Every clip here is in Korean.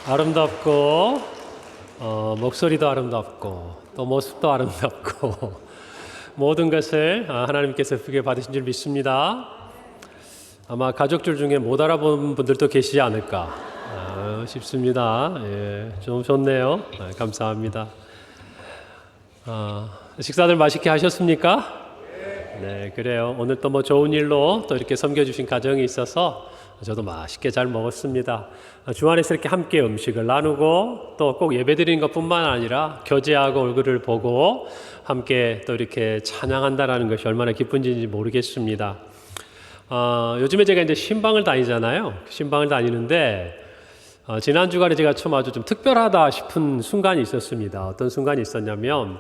아름답고 목소리도 아름답고 또 모습도 아름답고 모든 것을 하나님께서 예쁘게 받으신 줄 믿습니다. 아마 가족들 중에 못 알아본 분들도 계시지 않을까 싶습니다. 좀 좋네요. 감사합니다. 식사들 맛있게 하셨습니까? 네, 그래요. 오늘 또 좋은 일로 또 이렇게 섬겨주신 가정이 있어서 저도 맛있게 잘 먹었습니다. 주안에서 이렇게 함께 음식을 나누고 또 꼭 예배드리는 것뿐만 아니라 교제하고 얼굴을 보고 함께 또 이렇게 찬양한다라는 것이 얼마나 기쁜지 모르겠습니다. 요즘에 제가 이제 신방을 다니잖아요. 신방을 다니는데 지난 주간에 제가 좀 아주 좀 특별하다 싶은 순간이 있었습니다. 어떤 순간이 있었냐면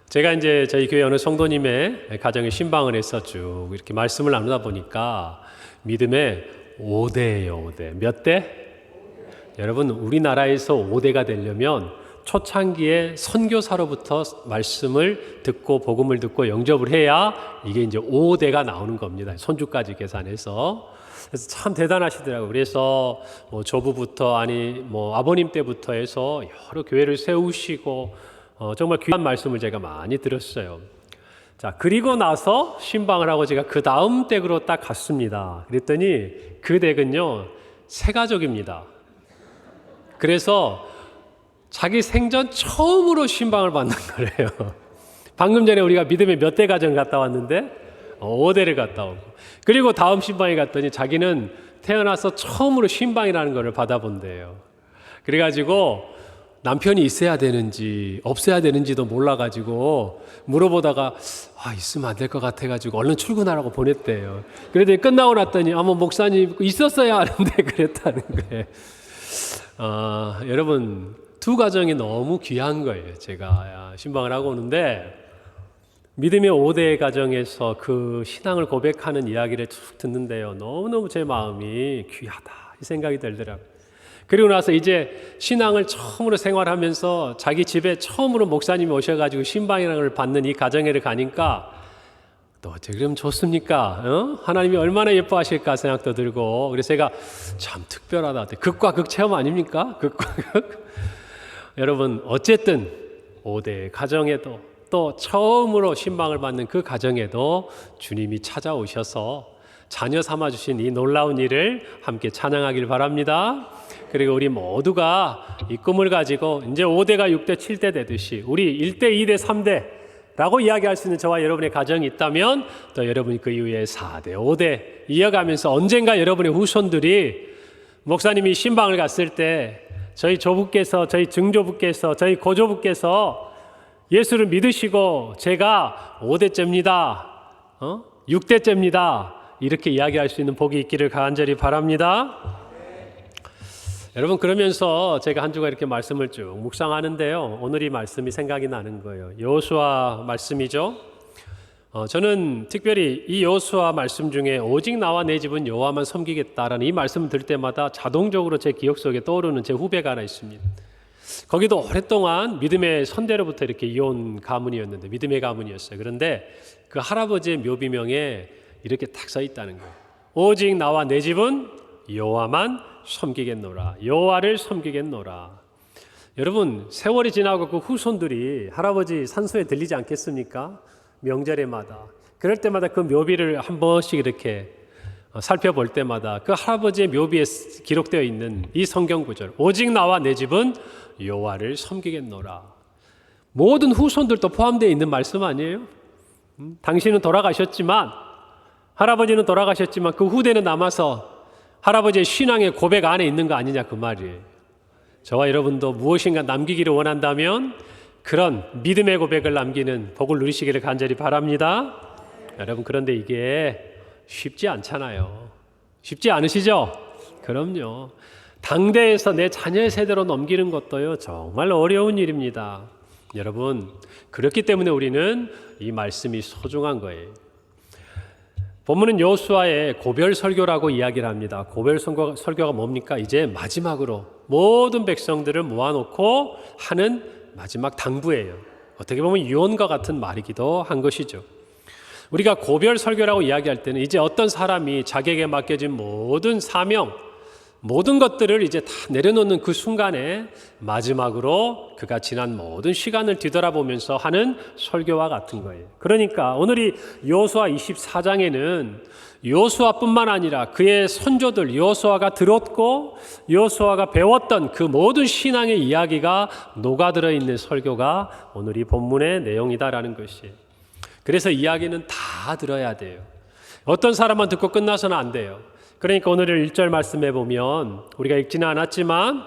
제가 이제 저희 교회 어느 성도님의 가정에 신방을 해서 쭉 이렇게 말씀을 나누다 보니까 믿음의 5대예요. 5대. 몇 대? 여러분, 우리나라에서 5대가 되려면 초창기에 선교사로부터 말씀을 듣고 복음을 듣고 영접을 해야 이게 이제 5대가 나오는 겁니다. 손주까지 계산해서. 그래서 참 대단하시더라고요. 그래서 조부부터 아버님 때부터 해서 여러 교회를 세우시고 정말 귀한 말씀을 제가 많이 들었어요. 자, 그리고 나서 신방을 하고 제가 그 다음 댁으로 딱 갔습니다. 그랬더니 그 댁은요, 새 가족입니다. 그래서 자기 생전 처음으로 신방을 받는 거래요. 방금 전에 우리가 믿음의 몇 대 가정 갔다 왔는데 5대를 갔다 오고, 그리고 다음 신방에 갔더니 자기는 태어나서 처음으로 신방이라는 것을 받아본대요. 그래가지고 남편이 있어야 되는지 없어야 되는지도 몰라가지고 물어보다가 있으면 안 될 것 같아가지고 얼른 출근하라고 보냈대요. 그런데 끝나고 났더니 목사님 있었어야 하는데 그랬다는 거예요. 여러분, 두 가정이 너무 귀한 거예요. 제가 신방을 하고 오는데 믿음의 5대 가정에서 그 신앙을 고백하는 이야기를 쭉 듣는데요, 너무너무 제 마음이 귀하다 이 생각이 들더라고요. 그리고 나서 이제 신앙을 처음으로 생활하면서 자기 집에 처음으로 목사님이 오셔가지고 신방이라는 걸 받는 이 가정에를 가니까 또 어째 그러면 좋습니까? 하나님이 얼마나 예뻐하실까 생각도 들고, 그래서 제가 참 특별하다. 극과 극 체험 아닙니까? 극과 극. 여러분, 어쨌든 5대 가정에도 또 처음으로 신방을 받는 그 가정에도 주님이 찾아오셔서 자녀 삼아주신 이 놀라운 일을 함께 찬양하길 바랍니다. 그리고 우리 모두가 이 꿈을 가지고 이제 5대가 6대, 7대 되듯이 우리 1대, 2대, 3대 라고 이야기할 수 있는 저와 여러분의 가정이 있다면 또 여러분이 그 이후에 4대, 5대 이어가면서 언젠가 여러분의 후손들이 목사님이 신방을 갔을 때 저희 조부께서, 저희 증조부께서, 저희 고조부께서 예수를 믿으시고 제가 5대째입니다, 6대째입니다 이렇게 이야기할 수 있는 복이 있기를 간절히 바랍니다. 여러분, 그러면서 제가 한 주간 이렇게 말씀을 쭉 묵상하는데요, 오늘 이 말씀이 생각이 나는 거예요. 여호수아 말씀이죠. 저는 특별히 이 여호수아 말씀 중에 오직 나와 내 집은 여호와만 섬기겠다라는 이 말씀을 들을 때마다 자동적으로 제 기억 속에 떠오르는 제 후배가 하나 있습니다. 거기도 오랫동안 믿음의 선대로부터 이렇게 이어온 가문이었는데, 믿음의 가문이었어요. 그런데 그 할아버지의 묘비명에 이렇게 딱 써 있다는 거예요. 오직 나와 내 집은 여호와만 섬기겠노라. 여호와를 섬기겠노라. 여러분, 세월이 지나고 그 후손들이 할아버지 산소에 들리지 않겠습니까? 명절에마다. 그럴 때마다 그 묘비를 한 번씩 이렇게 살펴볼 때마다 그 할아버지의 묘비에 기록되어 있는 이 성경 구절, 오직 나와 내 집은 여호와를 섬기겠노라. 모든 후손들도 포함되어 있는 말씀 아니에요? 당신은 돌아가셨지만, 할아버지는 돌아가셨지만 그 후대는 남아서 할아버지의 신앙의 고백 안에 있는 거 아니냐 그 말이에요. 저와 여러분도 무엇인가 남기기를 원한다면 그런 믿음의 고백을 남기는 복을 누리시기를 간절히 바랍니다. 여러분, 그런데 이게 쉽지 않잖아요. 쉽지 않으시죠? 그럼요. 당대에서 내 자녀의 세대로 넘기는 것도요, 정말 어려운 일입니다. 여러분, 그렇기 때문에 우리는 이 말씀이 소중한 거예요. 본문은 여호수아의 고별 설교라고 이야기를 합니다. 고별 설교가 뭡니까? 이제 마지막으로 모든 백성들을 모아놓고 하는 마지막 당부예요. 어떻게 보면 유언과 같은 말이기도 한 것이죠. 우리가 고별 설교라고 이야기할 때는 이제 어떤 사람이 자기에게 맡겨진 모든 사명, 모든 것들을 이제 다 내려놓는 그 순간에 마지막으로 그가 지난 모든 시간을 뒤돌아보면서 하는 설교와 같은 거예요. 그러니까 오늘 이 여호수아 24장에는 여호수아뿐만 아니라 그의 선조들 여호수아가 들었고 여호수아가 배웠던 그 모든 신앙의 이야기가 녹아들어 있는 설교가 오늘 이 본문의 내용이다라는 것이에요. 그래서 이야기는 다 들어야 돼요. 어떤 사람만 듣고 끝나서는 안 돼요. 그러니까 오늘 1절 말씀해 보면 우리가 읽지는 않았지만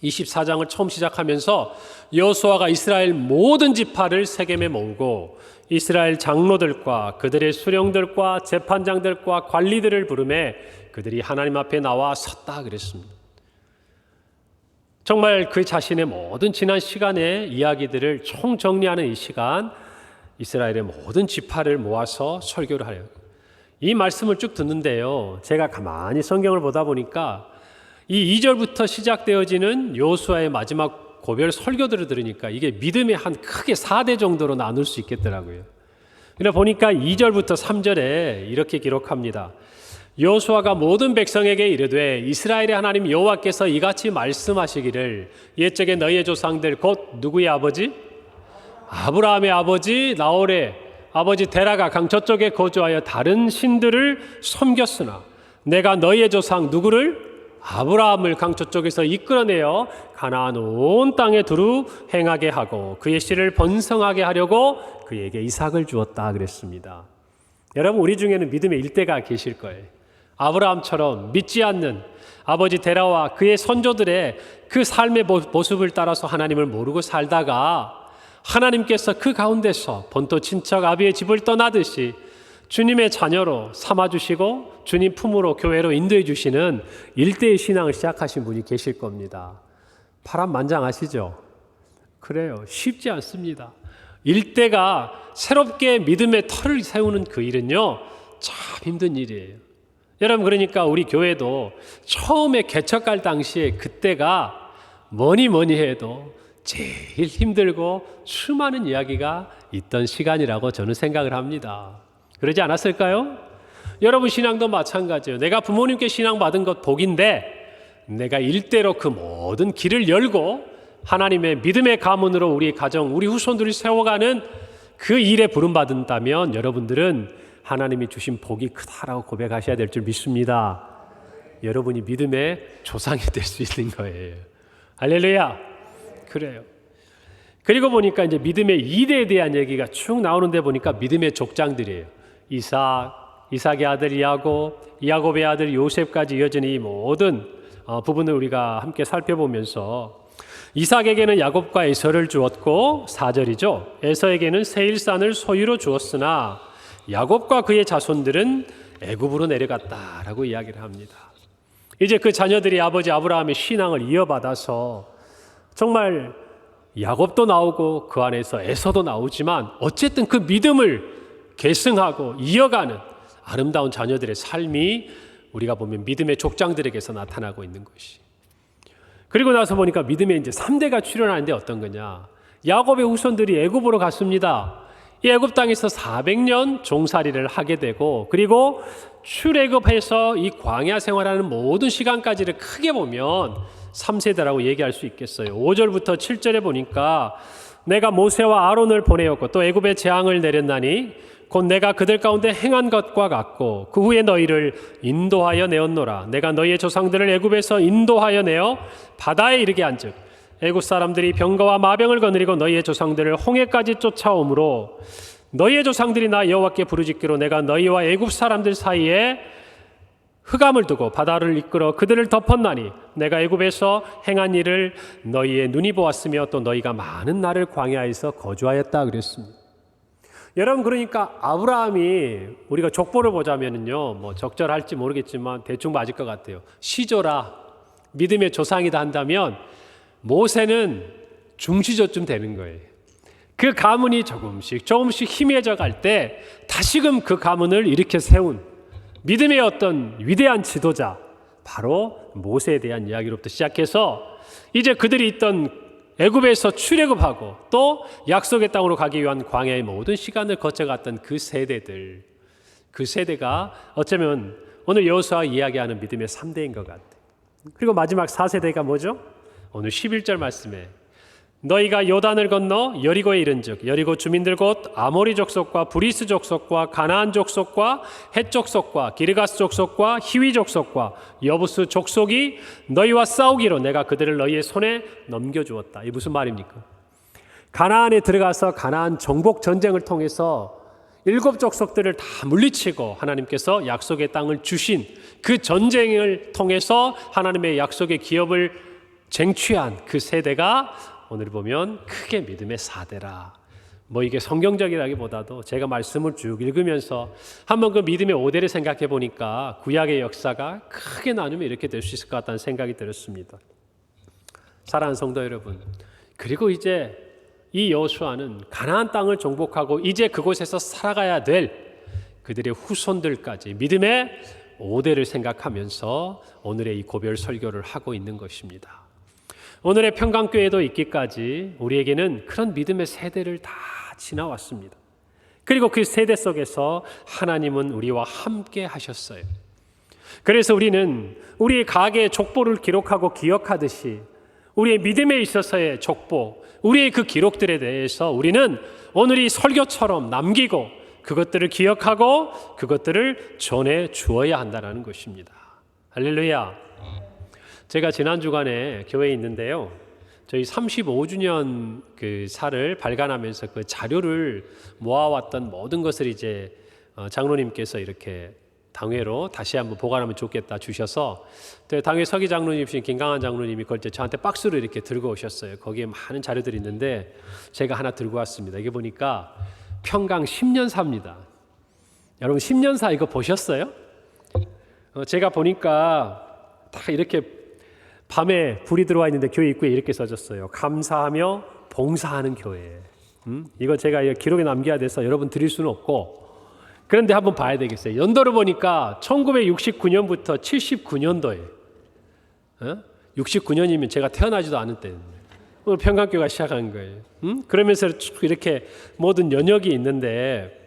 24장을 처음 시작하면서 여호수아가 이스라엘 모든 지파를 세겜에 모으고 이스라엘 장로들과 그들의 수령들과 재판장들과 관리들을 부르매 그들이 하나님 앞에 나와 섰다 그랬습니다. 정말 그 자신의 모든 지난 시간의 이야기들을 총정리하는 이 시간, 이스라엘의 모든 지파를 모아서 설교를 하려고. 이 말씀을 쭉 듣는데요, 제가 가만히 성경을 보다 보니까 이 2절부터 시작되어지는 여호수아의 마지막 고별 설교들을 들으니까 이게 믿음의 한 크게 4대 정도로 나눌 수 있겠더라고요. 그러나 보니까 2절부터 3절에 이렇게 기록합니다. 여호수아가 모든 백성에게 이르되 이스라엘의 하나님 여호와께서 이같이 말씀하시기를 옛적에 너희의 조상들 곧 누구의 아버지? 아브라함의 아버지 나홀의 아버지 데라가 강 저쪽에 거주하여 다른 신들을 섬겼으나 내가 너희의 조상 누구를? 아브라함을 강 저쪽에서 이끌어내어 가나안 온 땅에 두루 행하게 하고 그의 씨를 번성하게 하려고 그에게 이삭을 주었다 그랬습니다. 여러분, 우리 중에는 믿음의 일대가 계실 거예요. 아브라함처럼 믿지 않는 아버지 데라와 그의 선조들의 그 삶의 모습을 따라서 하나님을 모르고 살다가 하나님께서 그 가운데서 본토 친척 아비의 집을 떠나듯이 주님의 자녀로 삼아주시고 주님 품으로 교회로 인도해 주시는 일대의 신앙을 시작하신 분이 계실 겁니다. 파란만장하시죠? 그래요. 쉽지 않습니다. 일대가 새롭게 믿음의 터를 세우는 그 일은요, 참 힘든 일이에요. 여러분, 그러니까 우리 교회도 처음에 개척할 당시에 그때가 뭐니 해도 제일 힘들고 수많은 이야기가 있던 시간이라고 저는 생각을 합니다. 그러지 않았을까요? 여러분 신앙도 마찬가지예요. 내가 부모님께 신앙받은 것 복인데 내가 일대로 그 모든 길을 열고 하나님의 믿음의 가문으로 우리 가정, 우리 후손들이 세워가는 그 일에 부름받는다면 여러분들은 하나님이 주신 복이 크다라고 고백하셔야 될 줄 믿습니다. 여러분이 믿음의 조상이 될 수 있는 거예요. 할렐루야. 그래요. 그리고 보니까 이제 믿음의 2대에 대한 얘기가 쭉 나오는데 보니까 믿음의 족장들이에요. 이삭의 아들 야곱의 아들 요셉까지 이어지는 이 모든 부분을 우리가 함께 살펴보면서 이삭에게는 야곱과 에서를 주었고 4절이죠. 에서에게는 세일산을 소유로 주었으나 야곱과 그의 자손들은 애굽으로 내려갔다라고 이야기를 합니다. 이제 그 자녀들이 아버지 아브라함의 신앙을 이어받아서 정말 야곱도 나오고 그 안에서 에서도 나오지만 어쨌든 그 믿음을 계승하고 이어가는 아름다운 자녀들의 삶이 우리가 보면 믿음의 족장들에게서 나타나고 있는 것이. 그리고 나서 보니까 믿음의 이제 3대가 출현하는데 어떤 거냐. 야곱의 후손들이 애굽으로 갔습니다. 이 애굽 땅에서 400년 종살이를 하게 되고 그리고 출애굽해서 이 광야 생활하는 모든 시간까지를 크게 보면 3세대라고 얘기할 수 있겠어요. 5절부터 7절에 보니까 내가 모세와 아론을 보내었고 또 애굽에 재앙을 내렸나니 곧 내가 그들 가운데 행한 것과 같고 그 후에 너희를 인도하여 내었노라. 내가 너희의 조상들을 애굽에서 인도하여 내어 바다에 이르게 한즉 애굽 사람들이 병거와 마병을 거느리고 너희의 조상들을 홍해까지 쫓아오므로 너희의 조상들이 나 여호와께 부르짖기로 내가 너희와 애굽 사람들 사이에 흑암을 두고 바다를 이끌어 그들을 덮었나니 내가 애굽에서 행한 일을 너희의 눈이 보았으며 또 너희가 많은 날을 광야에서 거주하였다 그랬습니다. 여러분, 그러니까 아브라함이 우리가 족보를 보자면요, 뭐 적절할지 모르겠지만 대충 맞을 것 같아요. 시조라 믿음의 조상이다 한다면 모세는 중시조쯤 되는 거예요. 그 가문이 조금씩 희미해져 갈 때 다시금 그 가문을 일으켜 세운 믿음의 어떤 위대한 지도자, 바로 모세에 대한 이야기로부터 시작해서 이제 그들이 있던 애굽에서 출애굽하고 또 약속의 땅으로 가기 위한 광야의 모든 시간을 거쳐갔던 그 세대들, 그 세대가 어쩌면 오늘 여호수아가 이야기하는 믿음의 3대인 것 같아요. 그리고 마지막 4세대가 뭐죠? 오늘 11절 말씀에 너희가 요단을 건너 여리고에 이른즉 여리고 주민들 곧 아모리 족속과 브리스 족속과 가나안 족속과 헷 족속과 기르가스 족속과 히위 족속과 여부스 족속이 너희와 싸우기로 내가 그들을 너희의 손에 넘겨주었다. 이게 무슨 말입니까? 가나안에 들어가서 가나안 정복 전쟁을 통해서 7 족속들을 다 물리치고 하나님께서 약속의 땅을 주신 그 전쟁을 통해서 하나님의 약속의 기업을 쟁취한 그 세대가 오늘 보면 크게 믿음의 4대라. 뭐 이게 성경적이라기보다도 제가 말씀을 쭉 읽으면서 한번 그 믿음의 5대를 생각해 보니까 구약의 역사가 크게 나누면 이렇게 될 수 있을 것 같다는 생각이 들었습니다. 사랑하는 성도 여러분, 그리고 이제 이 여호수아는 가나안 땅을 정복하고 이제 그곳에서 살아가야 될 그들의 후손들까지 믿음의 5대를 생각하면서 오늘의 이 고별 설교를 하고 있는 것입니다. 오늘의 평강교회도 있기까지 우리에게는 그런 믿음의 세대를 다 지나왔습니다. 그리고 그 세대 속에서 하나님은 우리와 함께 하셨어요. 그래서 우리는 우리의 가계의 족보를 기록하고 기억하듯이 우리의 믿음에 있어서의 족보, 우리의 그 기록들에 대해서 우리는 오늘 이 설교처럼 남기고 그것들을 기억하고 그것들을 전해 주어야 한다는 것입니다. 할렐루야. 제가 지난 주간에 교회에 있는데요. 저희 35주년 그 살을 발간하면서 그 자료를 모아왔던 모든 것을 이제 장로님께서 이렇게 당회로 다시 한번 보관하면 좋겠다 주셔서 당회 서기 장로님이신 김강한 장로님이 그걸 저한테 박스로 이렇게 들고 오셨어요. 거기에 많은 자료들이 있는데 제가 하나 들고 왔습니다. 이게 보니까 평강 10년사입니다. 여러분 10년사 이거 보셨어요? 제가 보니까 다 이렇게 밤에 불이 들어와 있는데 교회 입구에 이렇게 써졌어요. 감사하며 봉사하는 교회. 이거 제가 기록에 남겨야 돼서 여러분 드릴 수는 없고, 그런데 한번 봐야 되겠어요. 연도를 보니까 1969년부터 79년도에 69년이면 제가 태어나지도 않은 때입니다. 오늘 평강교회가 시작한 거예요. 그러면서 쭉 이렇게 모든 연역이 있는데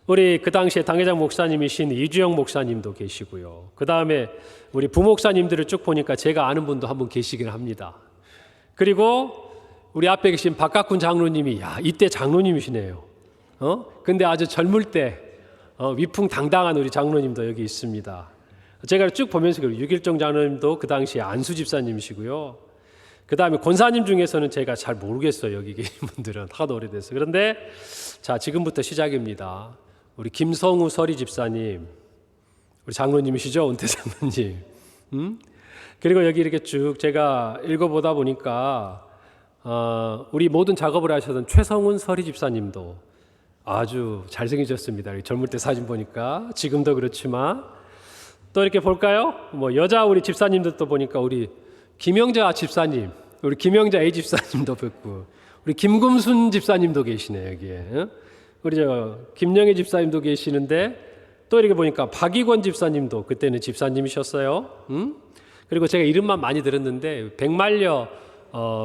우리 그 당시에 당회장 목사님이신 이주영 목사님도 계시고요. 그 다음에 우리 부목사님들을 쭉 보니까 제가 아는 분도 한 분 계시긴 합니다. 그리고 우리 앞에 계신 박각군 장로님이 이때 장로님이시네요. 근데 아주 젊을 때 위풍당당한 우리 장로님도 여기 있습니다. 제가 쭉 보면서 유길정 장로님도 그 당시에 안수 집사님이시고요. 그 다음에 권사님 중에서는 제가 잘 모르겠어요. 여기 계신 분들은 하도 오래돼서. 그런데 자, 지금부터 시작입니다. 우리 김성우 서리 집사님, 우리 장로님이시죠? 은퇴 장로님. 그리고 여기 이렇게 쭉 제가 읽어보다 보니까 우리 모든 작업을 하셨던 최성훈 서리 집사님도 아주 잘생기셨습니다. 젊을 때 사진 보니까 지금도 그렇지만 또 이렇게 볼까요? 뭐 여자 우리 집사님들도 보니까 우리 김영자 집사님, 우리 김영자 A 집사님도 뵙고 우리 김금순 집사님도 계시네요 여기에. 우리 김영애 집사님도 계시는데 또 이렇게 보니까 박익원 집사님도 그때는 집사님이셨어요. 그리고 제가 이름만 많이 들었는데 백말려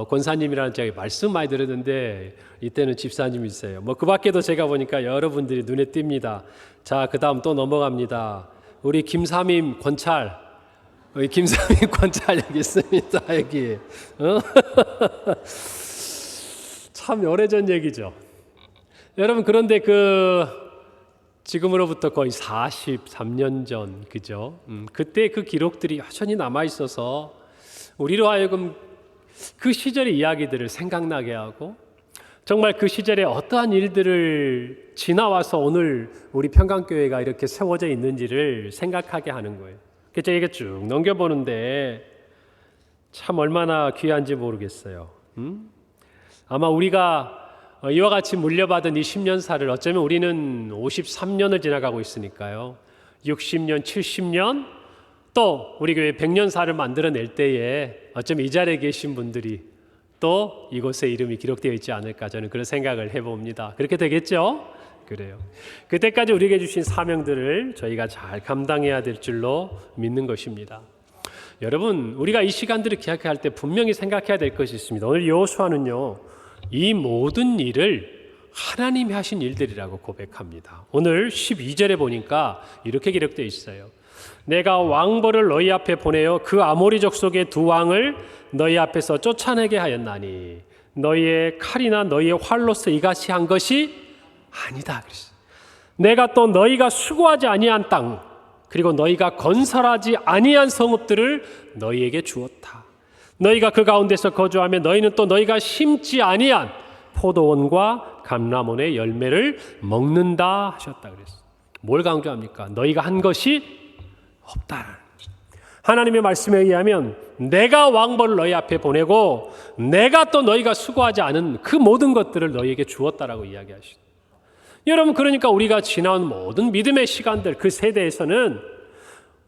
권사님이라는 제가 말씀 많이 들었는데 이때는 집사님이세요. 뭐 그 밖에도 제가 보니까 여러분들이 눈에 띕니다. 자, 그 다음 또 넘어갑니다. 우리 김삼임 권찰, 우리 김삼임 권찰 여기 있습니다. 여기. 참 오래전 얘기죠. 여러분, 그런데 지금으로부터 거의 43년 전, 그죠? 그때 그 기록들이 여전히 남아 있어서 우리로 하여금 그 시절의 이야기들을 생각나게 하고 정말 그 시절에 어떠한 일들을 지나와서 오늘 우리 평강교회가 이렇게 세워져 있는지를 생각하게 하는 거예요. 그래서 이게 쭉 넘겨보는데 참 얼마나 귀한지 모르겠어요. 아마 우리가 이와 같이 물려받은 이 10년사를 어쩌면 우리는 53년을 지나가고 있으니까요. 60년, 70년 또 우리 교회 100년사를 만들어낼 때에 어쩌면 이 자리에 계신 분들이 또 이곳에 이름이 기록되어 있지 않을까 저는 그런 생각을 해봅니다. 그렇게 되겠죠? 그래요. 그때까지 우리에게 주신 사명들을 저희가 잘 감당해야 될 줄로 믿는 것입니다. 여러분, 우리가 이 시간들을 기약할 때 분명히 생각해야 될 것이 있습니다. 오늘 여호수아는요, 이 모든 일을 하나님이 하신 일들이라고 고백합니다. 오늘 12절에 보니까 이렇게 기록되어 있어요. 내가 왕벌을 너희 앞에 보내어 그 아모리족 속의 두 왕을 너희 앞에서 쫓아내게 하였나니 너희의 칼이나 너희의 활로서 이같이 한 것이 아니다. 그랬어요. 내가 또 너희가 수고하지 아니한 땅 그리고 너희가 건설하지 아니한 성읍들을 너희에게 주었다. 너희가 그 가운데서 거주하며 너희는 또 너희가 심지 아니한 포도원과 감람원의 열매를 먹는다 하셨다 그랬어요. 뭘 강조합니까? 너희가 한 것이 없다. 하나님의 말씀에 의하면 내가 왕벌을 너희 앞에 보내고 내가 또 너희가 수고하지 않은 그 모든 것들을 너희에게 주었다라고 이야기하시죠. 여러분, 그러니까 우리가 지나온 모든 믿음의 시간들 그 세대에서는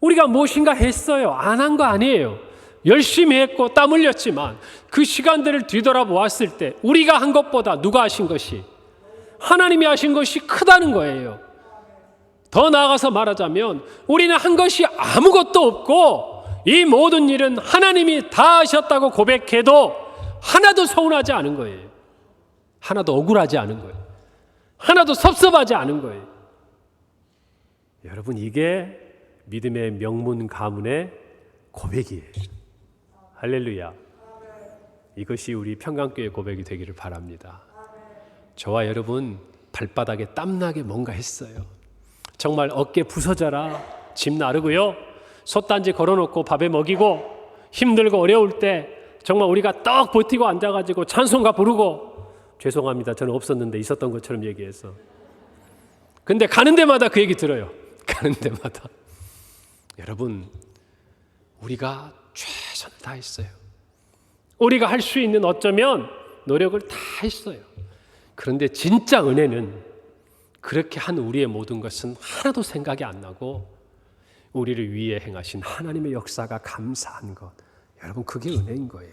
우리가 무엇인가 했어요. 안 한 거 아니에요. 열심히 했고 땀 흘렸지만 그 시간들을 뒤돌아보았을 때 우리가 한 것보다 누가 하신 것이, 하나님이 하신 것이 크다는 거예요. 더 나아가서 말하자면 우리는 한 것이 아무것도 없고 이 모든 일은 하나님이 다 하셨다고 고백해도 하나도 서운하지 않은 거예요. 하나도 억울하지 않은 거예요. 하나도 섭섭하지 않은 거예요. 여러분, 이게 믿음의 명문 가문의 고백이에요. 할렐루야. 이것이 우리 평강교회 고백이 되기를 바랍니다. 저와 여러분 발바닥에 땀나게 뭔가 했어요. 정말 어깨 부서져라 짐 나르고요, 솥단지 걸어놓고 밥에 먹이고 힘들고 어려울 때 정말 우리가 떡 버티고 앉아가지고 찬송가 부르고, 죄송합니다, 저는 없었는데 있었던 것처럼 얘기해서, 근데 가는 데마다 그 얘기 들어요. 가는 데마다. 여러분, 우리가 최선을 다했어요. 우리가 할 수 있는 어쩌면 노력을 다 했어요. 그런데 진짜 은혜는 그렇게 한 우리의 모든 것은 하나도 생각이 안 나고 우리를 위해 행하신 하나님의 역사가 감사한 것, 여러분, 그게 은혜인 거예요.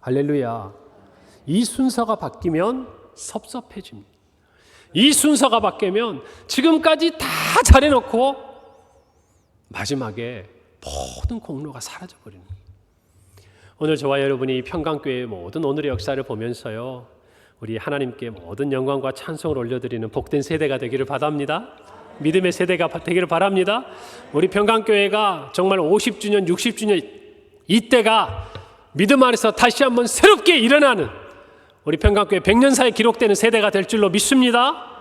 할렐루야. 이 순서가 바뀌면 섭섭해집니다. 이 순서가 바뀌면 지금까지 다 잘해놓고 마지막에 모든 공로가 사라져버리는 거예요. 오늘 저와 여러분이 평강교회의 모든 오늘의 역사를 보면서요, 우리 하나님께 모든 영광과 찬송을 올려드리는 복된 세대가 되기를 바랍니다. 믿음의 세대가 되기를 바랍니다. 우리 평강교회가 정말 50주년, 60주년 이때가 믿음 안에서 다시 한번 새롭게 일어나는 우리 평강교회 100년사에 기록되는 세대가 될 줄로 믿습니다.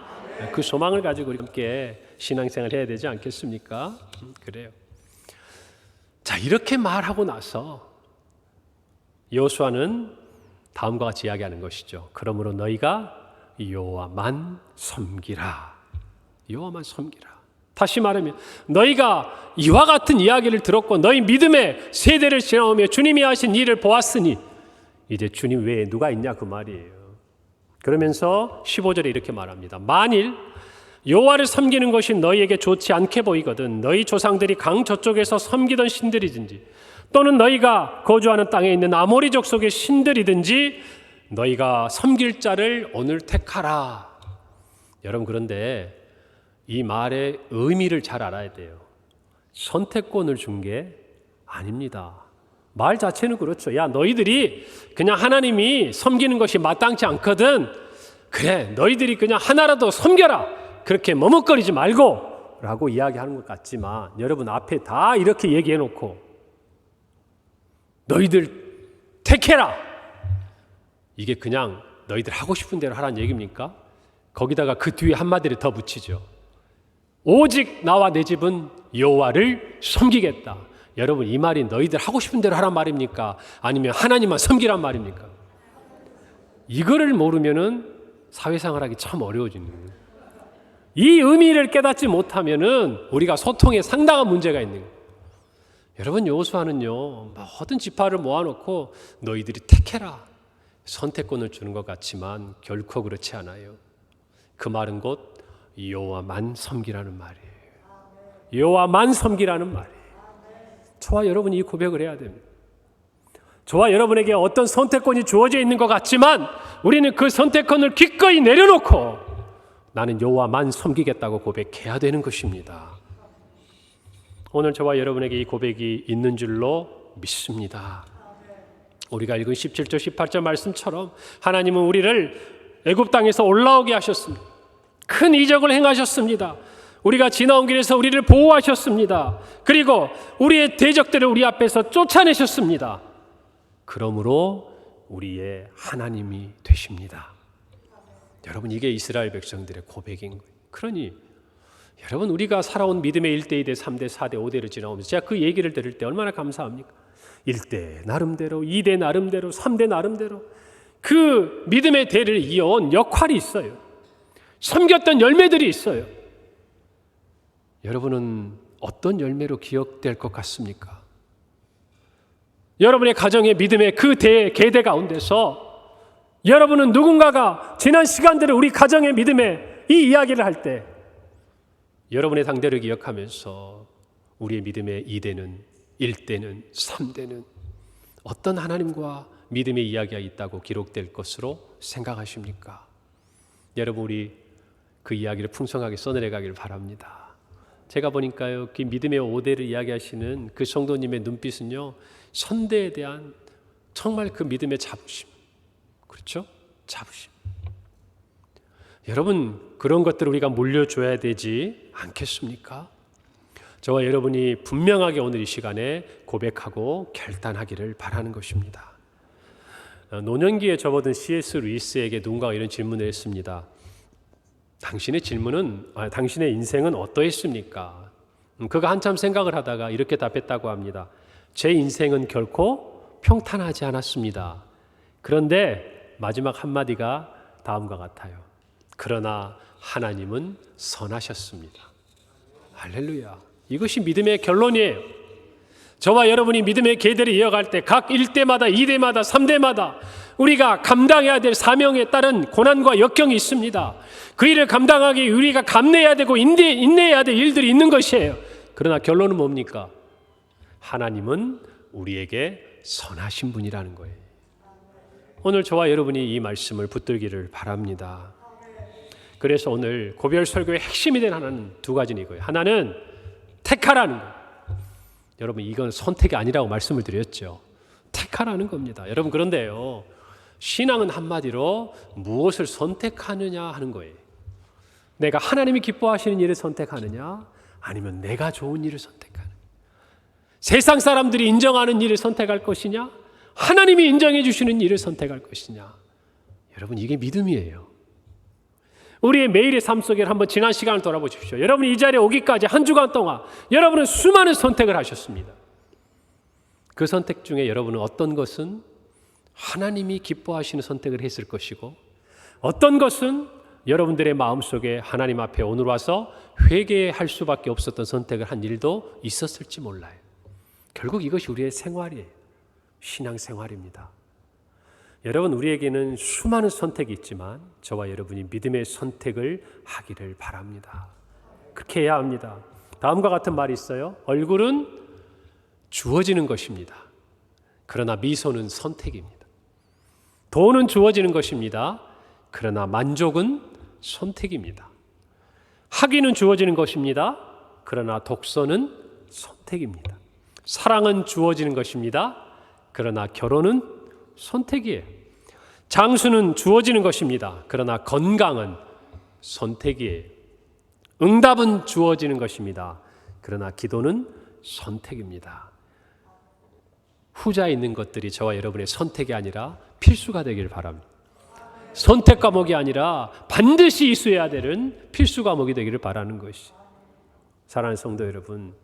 그 소망을 가지고 우리 함께 신앙생활 해야 되지 않겠습니까? 그래요. 자, 이렇게 말하고 나서 여호수아는 다음과 같이 이야기하는 것이죠. 그러므로 너희가 여호와만 섬기라. 여호와만 섬기라. 다시 말하면 너희가 이와 같은 이야기를 들었고 너희 믿음의 세대를 지나오며 주님이 하신 일을 보았으니 이제 주님 외에 누가 있냐 그 말이에요. 그러면서 15절에 이렇게 말합니다. 만일 여호와를 섬기는 것이 너희에게 좋지 않게 보이거든 너희 조상들이 강 저쪽에서 섬기던 신들이든지 또는 너희가 거주하는 땅에 있는 아모리족 속의 신들이든지 너희가 섬길 자를 오늘 택하라. 여러분, 그런데 이 말의 의미를 잘 알아야 돼요. 선택권을 준 게 아닙니다. 말 자체는 그렇죠. 야, 너희들이 그냥 하나님이 섬기는 것이 마땅치 않거든, 그래 너희들이 그냥 하나라도 섬겨라, 그렇게 머뭇거리지 말고 라고 이야기하는 것 같지만, 여러분 앞에 다 이렇게 얘기해놓고 너희들 택해라, 이게 그냥 너희들 하고 싶은 대로 하라는 얘기입니까? 거기다가 그 뒤에 한마디를 더 붙이죠. 오직 나와 내 집은 여호와를 섬기겠다. 여러분, 이 말이 너희들 하고 싶은 대로 하란 말입니까? 아니면 하나님만 섬기란 말입니까? 이거를 모르면은 사회생활하기 참 어려워지는 거예요. 이 의미를 깨닫지 못하면은 우리가 소통에 상당한 문제가 있는 거예요. 여러분, 여호수아는요 모든 지파를 모아놓고 너희들이 택해라 선택권을 주는 것 같지만 결코 그렇지 않아요. 그 말은 곧 여호와만 섬기라는 말이에요. 여호와만 섬기라는 말이에요. 저와 여러분이 이 고백을 해야 됩니다. 저와 여러분에게 어떤 선택권이 주어져 있는 것 같지만 우리는 그 선택권을 기꺼이 내려놓고 나는 여호와만 섬기겠다고 고백해야 되는 것입니다. 오늘 저와 여러분에게 이 고백이 있는 줄로 믿습니다. 우리가 읽은 17절 18절 말씀처럼 하나님은 우리를 애굽 땅에서 올라오게 하셨습니다. 큰 이적을 행하셨습니다. 우리가 지나온 길에서 우리를 보호하셨습니다. 그리고 우리의 대적들을 우리 앞에서 쫓아내셨습니다. 그러므로 우리의 하나님이 되십니다. 여러분, 이게 이스라엘 백성들의 고백인 거예요. 그러니 여러분, 우리가 살아온 믿음의 1대, 2대, 3대, 4대, 5대를 지나오면서 제가 그 얘기를 들을 때 얼마나 감사합니까? 1대 나름대로, 2대 나름대로, 3대 나름대로 그 믿음의 대를 이어온 역할이 있어요. 섬겼던 열매들이 있어요. 여러분은 어떤 열매로 기억될 것 같습니까? 여러분의 가정의 믿음의 그 계대 가운데서 여러분은 누군가가 지난 시간들을 우리 가정의 믿음의 이 이야기를 할 때 여러분의 당대를 기억하면서 우리의 믿음의 2대는, 1대는, 3대는 어떤 하나님과 믿음의 이야기가 있다고 기록될 것으로 생각하십니까? 여러분, 우리 그 이야기를 풍성하게 써내려가기를 바랍니다. 제가 보니까요, 그 믿음의 5대를 이야기하시는 그 성도님의 눈빛은요, 선대에 대한 정말 그 믿음의 자부심, 그렇죠? 자부심. 여러분, 그런 것들을 우리가 물려줘야 되지 않겠습니까? 저와 여러분이 분명하게 오늘 이 시간에 고백하고 결단하기를 바라는 것입니다. 노년기에 접어든 C.S. 루이스에게 누군가가 이런 질문을 했습니다. 당신의 인생은 어떠했습니까? 그가 한참 생각을 하다가 이렇게 답했다고 합니다. 제 인생은 결코 평탄하지 않았습니다. 그런데 마지막 한마디가 다음과 같아요. 그러나 하나님은 선하셨습니다. 할렐루야. 이것이 믿음의 결론이에요. 저와 여러분이 믿음의 계대를 이어갈 때 각 1대마다, 2대마다, 3대마다 우리가 감당해야 될 사명에 따른 고난과 역경이 있습니다. 그 일을 감당하기 위해 우리가 감내해야 되고 인내해야 될 일들이 있는 것이에요. 그러나 결론은 뭡니까? 하나님은 우리에게 선하신 분이라는 거예요. 오늘 저와 여러분이 이 말씀을 붙들기를 바랍니다. 그래서 오늘 고별 설교의 핵심이 된 하나는 두 가지는 이거예요. 하나는 택하라는 거예요. 여러분, 이건 선택이 아니라고 말씀을 드렸죠. 택하라는 겁니다. 여러분, 그런데요, 신앙은 한마디로 무엇을 선택하느냐 하는 거예요. 내가 하나님이 기뻐하시는 일을 선택하느냐, 아니면 내가 좋은 일을 선택하느냐. 세상 사람들이 인정하는 일을 선택할 것이냐, 하나님이 인정해 주시는 일을 선택할 것이냐. 여러분, 이게 믿음이에요. 우리의 매일의 삶 속에 한번 지난 시간을 돌아보십시오. 여러분이 이 자리에 오기까지 한 주간 동안 여러분은 수많은 선택을 하셨습니다. 그 선택 중에 여러분은 어떤 것은 하나님이 기뻐하시는 선택을 했을 것이고, 어떤 것은 여러분들의 마음속에 하나님 앞에 오늘 와서 회개할 수밖에 없었던 선택을 한 일도 있었을지 몰라요. 결국 이것이 우리의 생활이에요. 신앙생활입니다. 여러분, 우리에게는 수많은 선택이 있지만 저와 여러분이 믿음의 선택을 하기를 바랍니다. 그렇게 해야 합니다. 다음과 같은 말이 있어요. 얼굴은 주어지는 것입니다. 그러나 미소는 선택입니다. 돈은 주어지는 것입니다. 그러나 만족은 선택입니다. 학위는 주어지는 것입니다. 그러나 독서는 선택입니다. 사랑은 주어지는 것입니다. 그러나 결혼은 선택이에요. 장수는 주어지는 것입니다. 그러나 건강은 선택이에요. 응답은 주어지는 것입니다. 그러나 기도는 선택입니다. 후자에 있는 것들이 저와 여러분의 선택이 아니라 필수가 되길 바랍니다. 선택 과목이 아니라 반드시 이수해야 되는 필수 과목이 되기를 바라는 것이. 사랑하는 성도 여러분,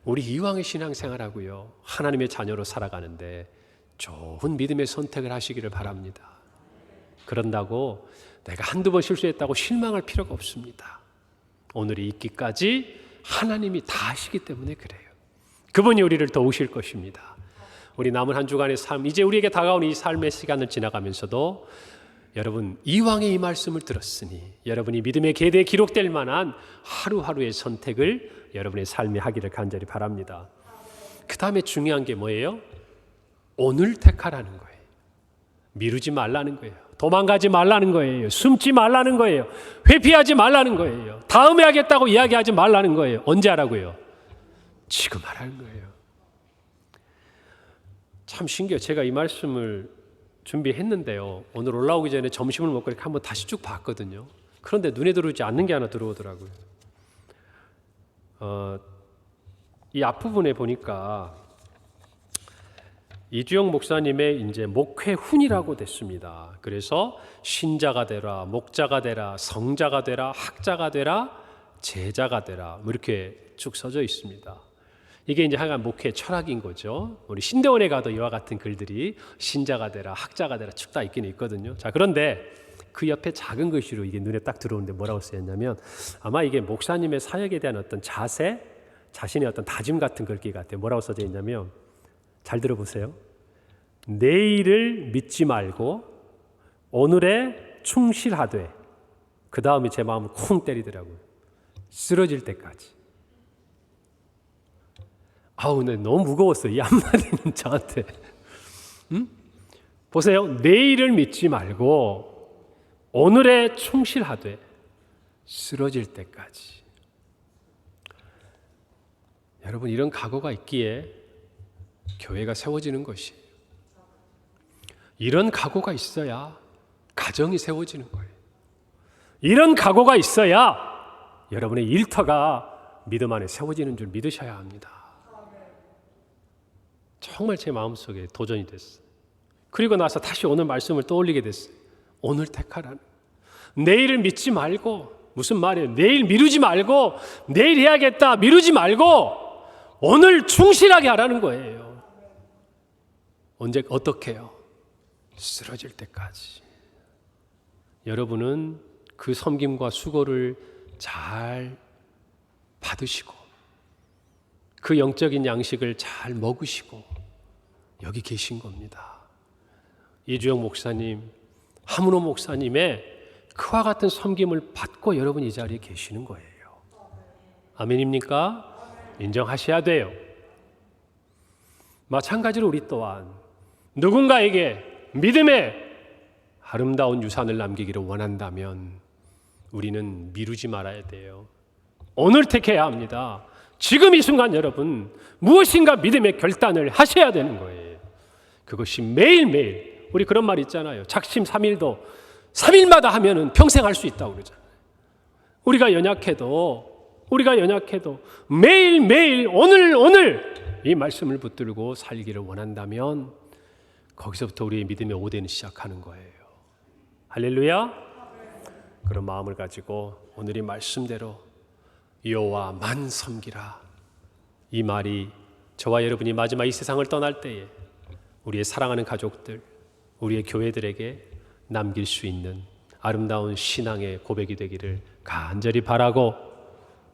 우리 이왕의 신앙생활하고요, 하나님의 자녀로 살아가는데 좋은 믿음의 선택을 하시기를 바랍니다. 그런다고 내가 한두 번 실수했다고 실망할 필요가 없습니다. 오늘이 있기까지 하나님이 다 하시기 때문에 그래요. 그분이 우리를 도우실 것입니다. 우리 남은 한 주간의 삶, 이제 우리에게 다가오는 이 삶의 시간을 지나가면서도 여러분, 이왕의 이 말씀을 들었으니 여러분이 믿음의 계대에 기록될 만한 하루하루의 선택을 여러분의 삶에 하기를 간절히 바랍니다. 그 다음에 중요한 게 뭐예요? 오늘 택하라는 거예요. 미루지 말라는 거예요. 도망가지 말라는 거예요. 숨지 말라는 거예요. 회피하지 말라는 거예요. 다음에 하겠다고 이야기하지 말라는 거예요. 언제 하라고요? 지금 하라는 거예요. 참 신기해요. 제가 이 말씀을 준비했는데요, 오늘 올라오기 전에 점심을 먹고 이렇게 한번 다시 쭉 봤거든요. 그런데 눈에 들어오지 않는 게 하나 들어오더라고요. 이 앞부분에 보니까 이주영 목사님의 이제 목회훈이라고 됐습니다. 그래서 신자가 되라, 목자가 되라, 성자가 되라, 학자가 되라, 제자가 되라, 뭐 이렇게 쭉 써져 있습니다. 이게 이제 하나의 목회 철학인 거죠. 우리 신대원에 가도 이와 같은 글들이 신자가 되라, 학자가 되라 쭉 다 있긴 있거든요. 자, 그런데 그 옆에 작은 글씨로 이게 눈에 딱 들어오는데 뭐라고 쓰였냐면 아마 이게 목사님의 사역에 대한 어떤 자세, 자신의 어떤 다짐 같은 글귀 같아요. 뭐라고 써져 있냐면 잘 들어보세요. 내일을 믿지 말고 오늘에 충실하되, 그 다음에 제 마음을 콩 때리더라고요. 쓰러질 때까지. 근데 너무 무거웠어요. 이 한마디는 저한테. 보세요. 내일을 믿지 말고 오늘에 충실하되 쓰러질 때까지. 여러분, 이런 각오가 있기에 교회가 세워지는 것이에요. 이런 각오가 있어야 가정이 세워지는 거예요. 이런 각오가 있어야 여러분의 일터가 믿음 안에 세워지는 줄 믿으셔야 합니다. 정말 제 마음속에 도전이 됐어요. 그리고 나서 다시 오늘 말씀을 떠올리게 됐어요. 오늘 택하라는. 내일을 믿지 말고, 무슨 말이에요? 내일 미루지 말고, 내일 해야겠다 미루지 말고 오늘 충실하게 하라는 거예요. 언제 어떻게 해요? 쓰러질 때까지. 여러분은 그 섬김과 수고를 잘 받으시고 그 영적인 양식을 잘 먹으시고 여기 계신 겁니다. 이주영 목사님, 하문호 목사님의 그와 같은 섬김을 받고 여러분 이 자리에 계시는 거예요. 아멘입니까? 인정하셔야 돼요. 마찬가지로 우리 또한 누군가에게 믿음의 아름다운 유산을 남기기를 원한다면 우리는 미루지 말아야 돼요. 오늘 택해야 합니다. 지금 이 순간 여러분 무엇인가 믿음의 결단을 하셔야 되는 거예요. 그것이 매일매일, 우리 그런 말 있잖아요. 작심 3일도 3일마다 하면은 평생 할 수 있다고 그러잖아요. 우리가 연약해도 매일매일 오늘 이 말씀을 붙들고 살기를 원한다면 거기서부터 우리의 믿음의 오대는 시작하는 거예요. 할렐루야. 그런 마음을 가지고 오늘 이 말씀대로 여호와만 섬기라, 이 말이 저와 여러분이 마지막 이 세상을 떠날 때에 우리의 사랑하는 가족들, 우리의 교회들에게 남길 수 있는 아름다운 신앙의 고백이 되기를 간절히 바라고,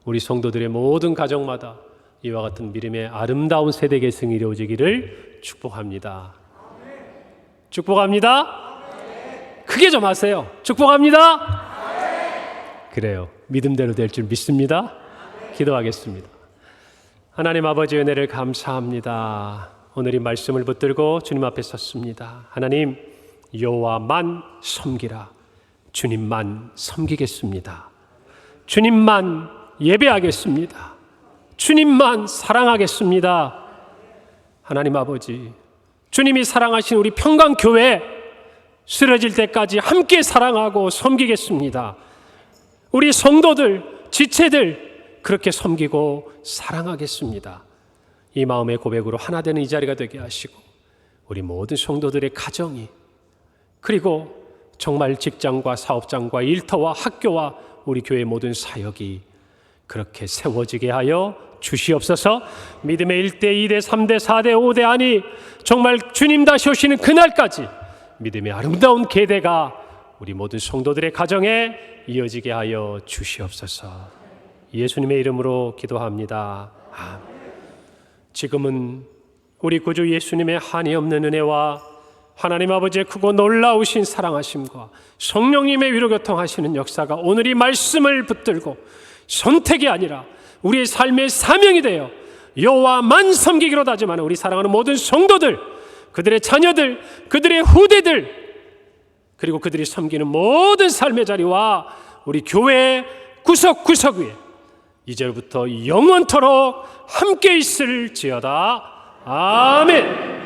우리 성도들의 모든 가정마다 이와 같은 믿음의 아름다운 세대 계승이 이루어지기를 축복합니다. 축복합니다. 크게 좀 하세요. 축복합니다. 그래요. 믿음대로 될 줄 믿습니다. 기도하겠습니다. 하나님 아버지의 은혜를 감사합니다. 오늘 이 말씀을 붙들고 주님 앞에 섰습니다. 하나님, 여호와만 섬기라. 주님만 섬기겠습니다. 주님만 예배하겠습니다. 주님만 사랑하겠습니다. 하나님 아버지, 주님이 사랑하신 우리 평강교회 쓰러질 때까지 함께 사랑하고 섬기겠습니다. 우리 성도들, 지체들 그렇게 섬기고 사랑하겠습니다. 이 마음의 고백으로 하나 되는 이 자리가 되게 하시고 우리 모든 성도들의 가정이, 그리고 정말 직장과 사업장과 일터와 학교와 우리 교회 모든 사역이 그렇게 세워지게 하여 주시옵소서. 믿음의 1대, 2대, 3대, 4대, 5대 아니 정말 주님 다시 오시는 그날까지 믿음의 아름다운 계대가 우리 모든 성도들의 가정에 이어지게 하여 주시옵소서. 예수님의 이름으로 기도합니다. 아멘. 지금은 우리 구주 예수님의 한이 없는 은혜와 하나님 아버지의 크고 놀라우신 사랑하심과 성령님의 위로교통하시는 역사가 오늘 이 말씀을 붙들고 선택이 아니라 우리의 삶의 사명이 되어 여호와만 섬기기로 다짐하는 우리 사랑하는 모든 성도들, 그들의 자녀들, 그들의 후대들, 그리고 그들이 섬기는 모든 삶의 자리와 우리 교회 구석구석 위에 이제부터 영원토록 함께 있을지어다. 아멘.